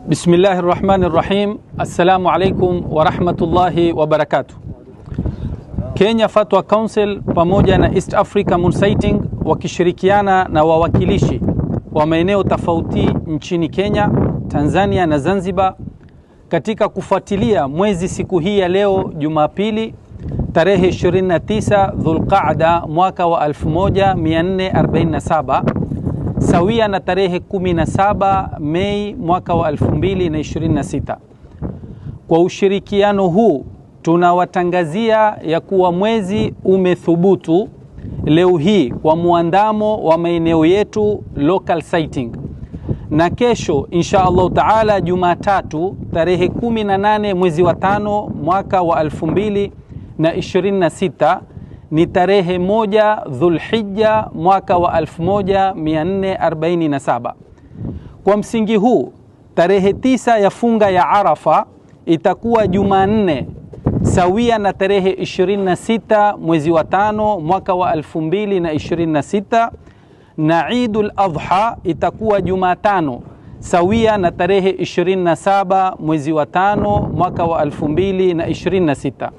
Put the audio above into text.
Bismillahirrahmanirrahim. Assalamu alaikum wa rahmatullahi wa barakatuh. Kenya Fatwa Council pamoja na East Africa Moon Sighting wakishirikiana na wawakilishi wa maeneo tofauti nchini Kenya, Tanzania na Zanzibar katika kufuatilia mwezi siku hii ya leo Jumapili tarehe 29 Dhulqaada mwaka wa 1447 sawia na tarehe 17 Mei mwaka wa 2026. Kwa ushirikiano huu tunawatangazia ya kuwa mwezi umethubutu leo hii kwa muandamo wa maeneo yetu local sighting, na kesho insha Allah taala Jumatatu tarehe 18 mwezi wa 5 mwaka wa 2026 ni tarehe 1 Dhulhijja mwaka wa 1447. Kwa msingi huu tarehe 9 ya funga ya Arafa itakuwa Jumanne sawia na tarehe 26 mwezi wa 5 mwaka wa 2026, na Eidul Adha itakuwa Jumatano sawia na tarehe 27 mwezi wa 5 mwaka wa 2026.